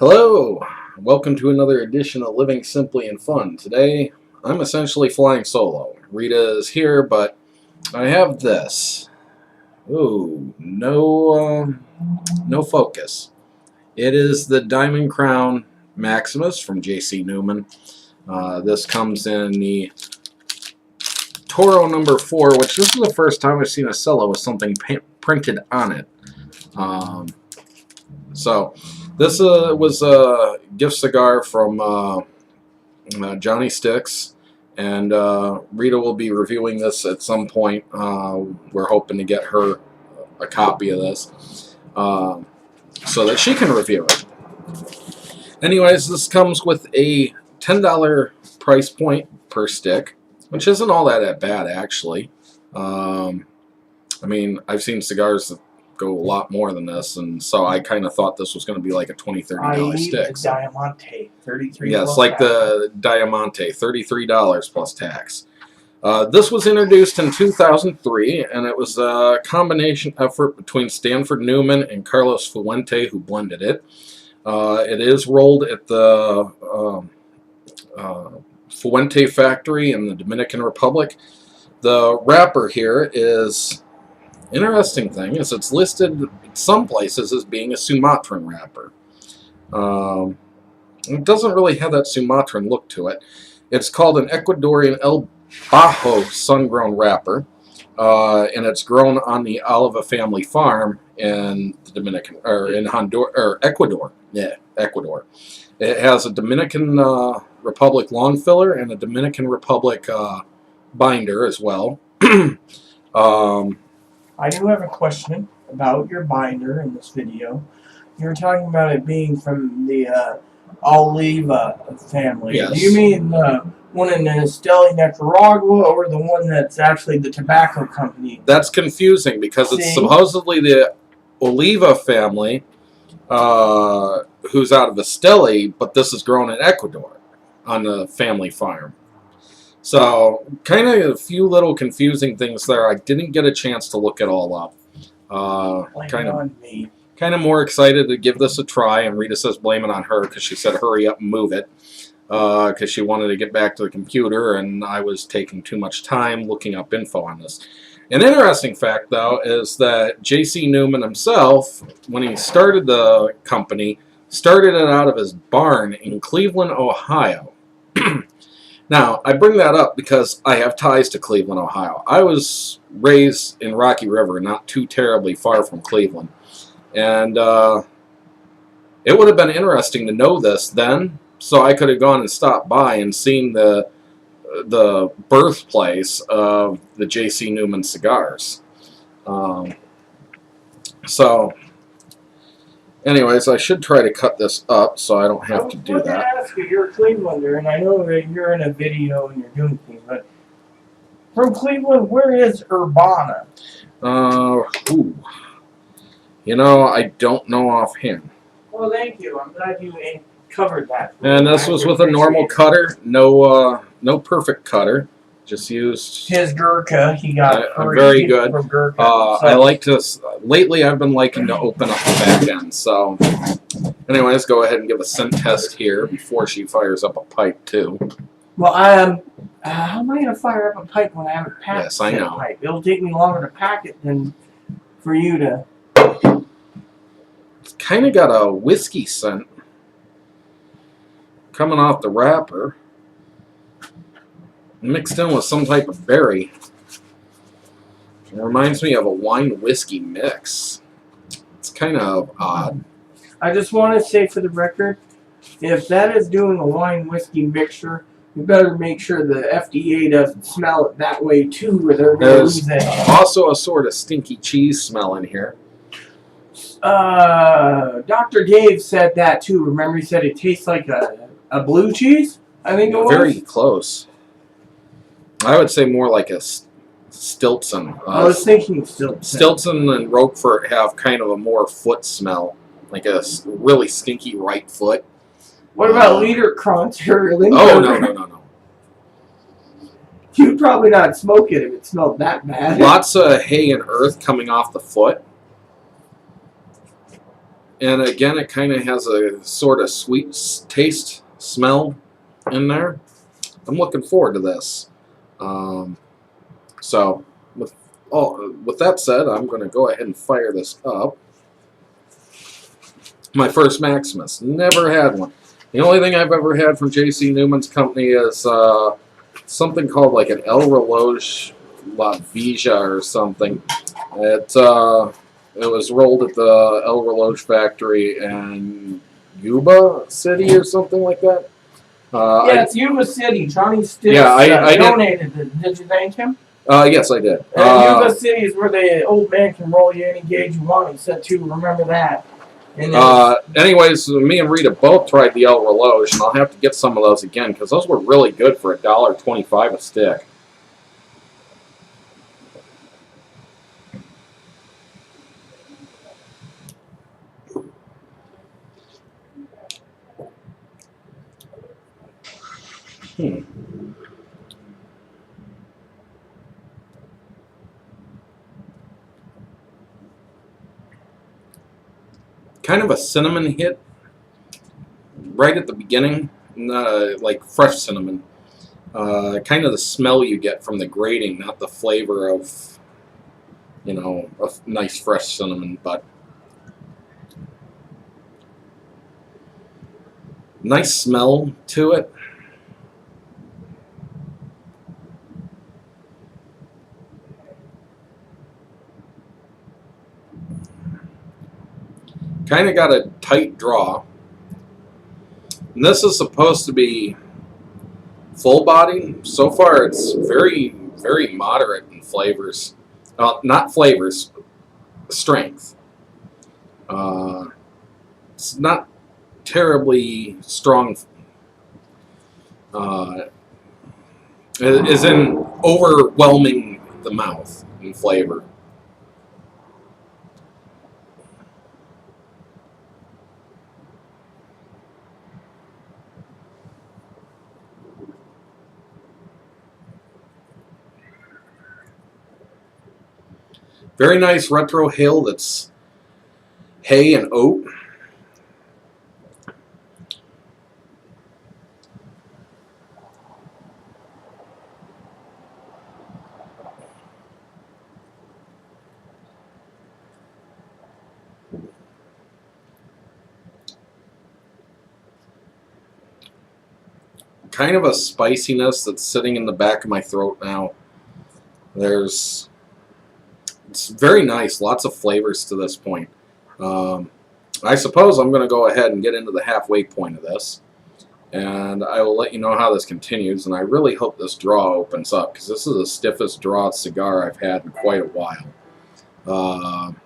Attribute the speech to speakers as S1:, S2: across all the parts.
S1: Hello, welcome to another edition of Living Simply and Fun. Today, I'm essentially flying solo. Rita is here, but I have this. Ooh, no focus. It is the Diamond Crown Maximus from Newman. This comes in the Toro number 4, which this is the first time I've seen a cello with something printed on it. This was a gift cigar from Johnny Stix, and Rita will be reviewing this at some point. We're hoping to get her a copy of this so that she can review it. Anyways, this comes with a $10 price point per stick, which isn't all that bad, actually. I mean, I've seen cigars that go a lot more than this, and so I kind of thought this was going to be like a $20–$30 stick.
S2: Diamante, $33.
S1: Yes, like the Diamante, $33 plus tax. This was introduced in 2003, and it was a combination effort between Stanford Newman and Carlos Fuente, who blended it. It is rolled at the Fuente factory in the Dominican Republic. The wrapper here is... interesting thing is it's listed in some places as being a Sumatran wrapper. It doesn't really have that Sumatran look to it. It's called an Ecuadorian El Bajo sun-grown wrapper, and it's grown on the Oliva family farm in the Dominican, or in Honduras, or Ecuador. Yeah, Ecuador. It has a Dominican Republic long filler and a Dominican Republic binder as well.
S2: I do have a question about your binder in this video. You were talking about it being from the Oliva family.
S1: Yes.
S2: Do you mean the one in Esteli, Nicaragua, or the one that's actually the tobacco company?
S1: That's confusing because it's supposedly the Oliva family who's out of Esteli, but this is grown in Ecuador on the family farm. So, kind of a few little confusing things there. I didn't get a chance to look it all up. Kind of more excited to give this a try, and Rita says blame it on her because she said hurry up and move it because she wanted to get back to the computer, and I was taking too much time looking up info on this. An interesting fact, though, is that J.C. Newman himself, when he started the company, started it out of his barn in Cleveland, Ohio. Now, I bring that up because I have ties to Cleveland, Ohio. I was raised in Rocky River, not too terribly far from Cleveland. And it would have been interesting to know this then, so I could have gone and stopped by and seen the birthplace of the J.C. Newman cigars. Anyways, I should try to cut this up so I don't have to do that.
S2: I was going to ask you, you're a Clevelander, and I know that you're in a video and you're doing things, but from Cleveland, where is Urbana?
S1: You know, I don't know offhand.
S2: Well, thank you. I'm glad you covered that.
S1: And this was with a normal cutter, no perfect cutter. Just used
S2: his Gurkha. He got
S1: very good.
S2: From Gurkha,
S1: I like to. Lately, I've been liking to open up the back end. So, anyways, go ahead and give a scent test here before she fires up a pipe too.
S2: Well, how am I going to fire up a pipe when I haven't packed?
S1: Yes, I know.
S2: Pipe? It'll take me longer to pack it than for you to.
S1: It's kind of got a whiskey scent coming off the wrapper, mixed in with some type of berry. It reminds me of a wine whiskey mix. It's kind of odd.
S2: I just want to say for the record, if that is doing a wine whiskey mixture, you better make sure the FDA doesn't smell it that way too, or they're going to lose it.
S1: Also a sort of stinky cheese smell in here.
S2: Dr. Dave said that too. Remember, he said it tastes like a blue cheese? I think it was.
S1: Very close. I would say more like a Stilton.
S2: I was thinking Stilton.
S1: Stilton and Roquefort have kind of a more foot smell, like a really stinky right foot.
S2: What about Liederkranz or
S1: Oh, no.
S2: You'd probably not smoke it if it smelled that bad.
S1: Lots of hay and earth coming off the foot. And again, it kind of has a sort of sweet taste smell in there. I'm looking forward to this. So with that said, I'm going to go ahead and fire this up. My first Maximus. Never had one. The only thing I've ever had from J.C. Newman's company is something called like an El Reloj La Vija or something. It was rolled at the El Reloj factory in Yuba City or something like that.
S2: It's Yuba City. Johnny Stix
S1: I
S2: donated it. Did you thank him?
S1: Yes, I did.
S2: Yuba City is where the old man can roll you any gauge you want. He said to remember that.
S1: Anyways, me and Rita both tried the El Reloj, and I'll have to get some of those again because those were really good for $1.25 a stick. Kind of a cinnamon hit right at the beginning, like fresh cinnamon. Kind of the smell you get from the grating, not the flavor of, a nice fresh cinnamon, but nice smell to it. Kind of got a tight draw. And this is supposed to be full body. So far it's very, very moderate in flavors. Not flavors, strength. It's not terribly strong. It is in overwhelming the mouth in flavor. Very nice retro hail that's hay and oat. Kind of a spiciness that's sitting in the back of my throat now. It's very nice, lots of flavors to this point. I suppose I'm going to go ahead and get into the halfway point of this, and I will let you know how this continues, and I really hope this draw opens up, because this is the stiffest draw cigar I've had in quite a while.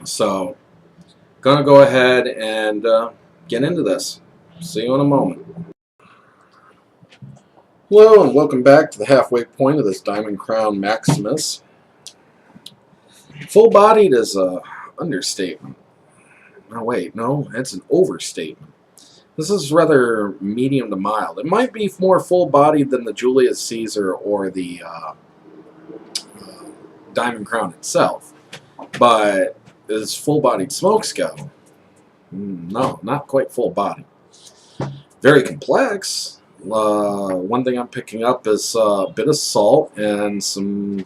S1: So, going to go ahead and get into this. See you in a moment. Hello, and welcome back to the halfway point of this Diamond Crown Maximus. Full-bodied is a understatement. Oh wait, no, that's an overstatement. This is rather medium to mild. It might be more full-bodied than the Julius Caesar or the Diamond Crown itself, but as full-bodied smokes go, no, not quite full-bodied. Very complex. One thing I'm picking up is a bit of salt and some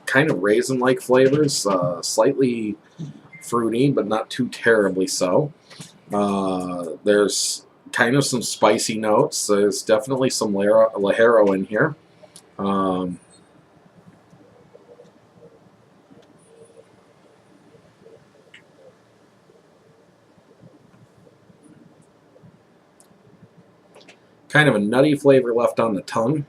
S1: kind of raisin-like flavors, slightly fruity, but not too terribly so. There's kind of some spicy notes. There's definitely some Ligero in here. Kind of a nutty flavor left on the tongue.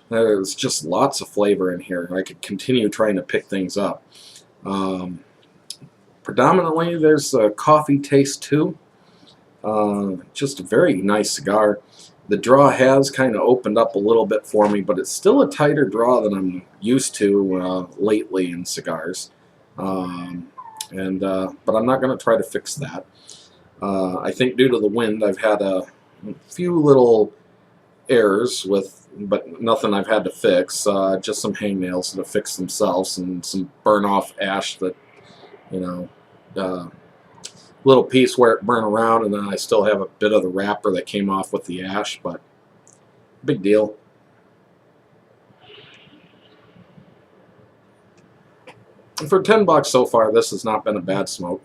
S1: There's just lots of flavor in here. I could continue trying to pick things up. Predominantly, there's a coffee taste too. Just a very nice cigar. The draw has kind of opened up a little bit for me, but it's still a tighter draw than I'm used to lately in cigars. But I'm not going to try to fix that. I think due to the wind, I've had a few little errors with but nothing I've had to fix. Just some hangnails that have fixed themselves, and some burn-off ash that, you know, little piece where it burned around, and then I still have a bit of the wrapper that came off with the ash, but big deal. And for $10 so far, this has not been a bad smoke.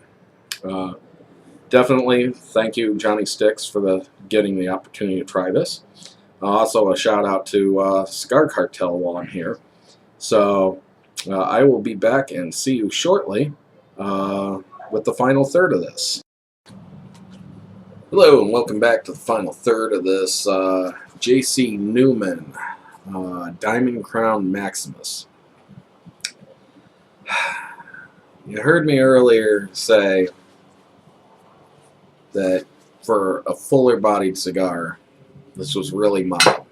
S1: Definitely thank you, Johnny Stix, for getting the opportunity to try this. Also, a shout out to Cigar Cartel while I'm here. So I will be back and see you shortly with the final third of this. Hello, and welcome back to the final third of this J.C. Newman Diamond Crown Maximus. You heard me earlier say that for a fuller bodied cigar, this was really mild.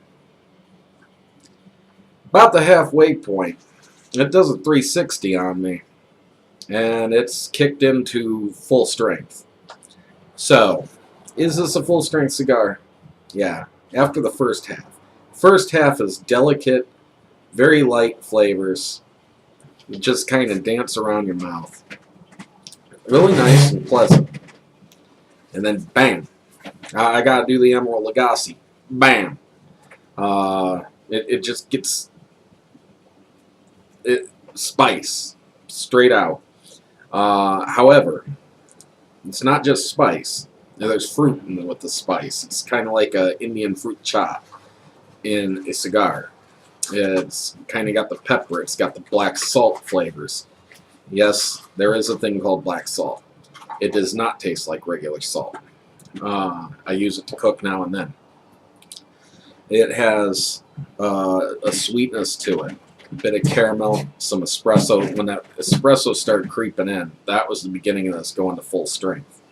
S1: About the halfway point, it does a 360 on me, and it's kicked into full strength. So, is this a full strength cigar? Yeah, after the first half. First half is delicate, very light flavors. You just kind of dance around your mouth. Really nice and pleasant. And then, bam. I got to do the Emerald Lagasse. Bam. It just gets spice straight out. However, it's not just spice. There's fruit with the spice. It's kind of like an Indian fruit chop in a cigar. It's kind of got the pepper. It's got the black salt flavors. Yes, there is a thing called black salt. It does not taste like regular salt. I use it to cook now and then. It has a sweetness to it. A bit of caramel, some espresso. When that espresso started creeping in, that was the beginning of this going to full strength.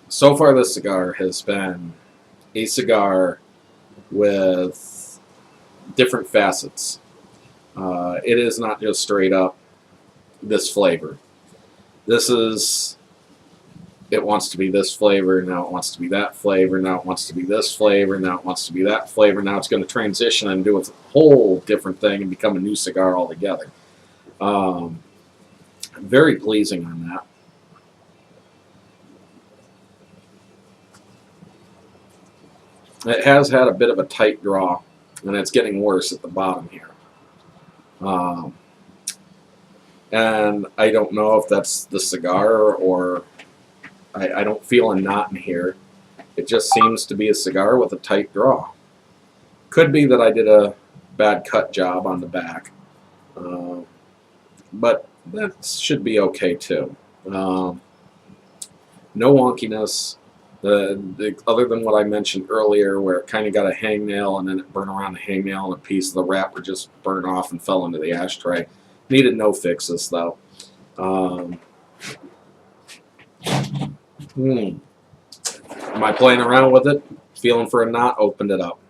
S1: So far, this cigar has been a cigar with different facets. It is not just straight up this flavor. This is, it wants to be this flavor, now it wants to be that flavor, now it wants to be this flavor, now it wants to be that flavor, now it's going to transition and do a whole different thing and become a new cigar altogether. Very pleasing on that. It has had a bit of a tight draw, and it's getting worse at the bottom here. And I don't know if that's the cigar or I don't feel a knot in here. It just seems to be a cigar with a tight draw. Could be that I did a bad cut job on the back, but that should be okay too. No wonkiness. Other than what I mentioned earlier, where it kind of got a hangnail and then it burned around the hangnail and a piece of the wrapper just burned off and fell into the ashtray. Needed no fixes though. Am I playing around with it? Feeling for a knot? Opened it up.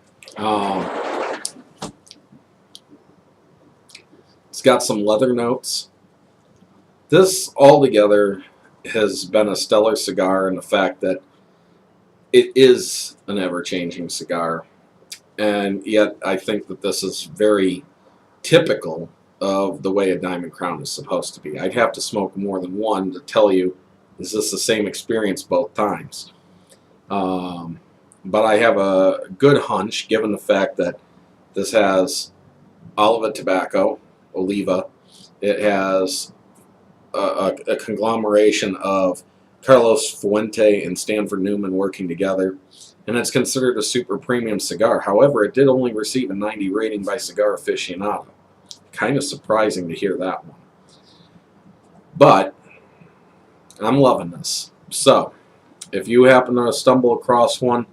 S1: It's got some leather notes. This altogether has been a stellar cigar in the fact that it is an ever-changing cigar, and yet I think that this is very typical of the way a Diamond Crown is supposed to be. I'd have to smoke more than one to tell you, is this the same experience both times? But I have a good hunch, given the fact that this has Oliva tobacco, Oliva. It has a conglomeration of Carlos Fuente and Stanford Newman working together, and it's considered a super premium cigar. However, it did only receive a 90 rating by Cigar Aficionado. Kind of surprising to hear that one. But I'm loving this. So, if you happen to stumble across one,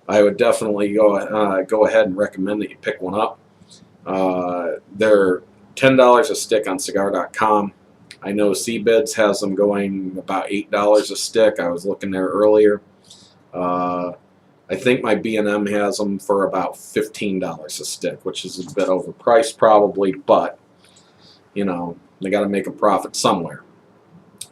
S1: I would definitely go ahead and recommend that you pick one up. They're $10 a stick on cigar.com. I know CBids has them going about $8 a stick. I was looking there earlier. I think my B&M has them for about $15 a stick, which is a bit overpriced probably, but, you know, they got to make a profit somewhere.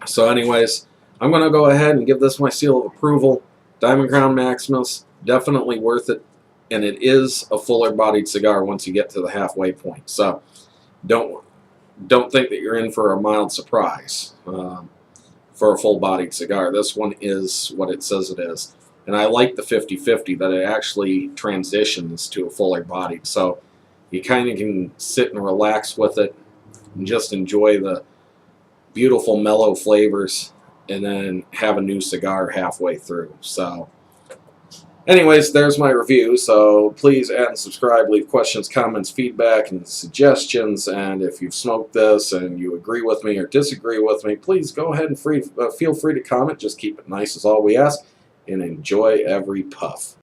S1: So anyways, I'm going to go ahead and give this my seal of approval. Diamond Crown Maximus, definitely worth it. and it is a fuller-bodied cigar once you get to the halfway point. So don't think that you're in for a mild surprise for a full-bodied cigar. This one is what it says it is. And I like the 50-50, that it actually transitions to a fuller-bodied. So you kind of can sit and relax with it and just enjoy the beautiful mellow flavors and then have a new cigar halfway through. So anyways, there's my review. So please add and subscribe, leave questions, comments, feedback, and suggestions. And if you've smoked this and you agree with me or disagree with me, please go ahead and feel free to comment. Just keep it nice is all we ask, and enjoy every puff.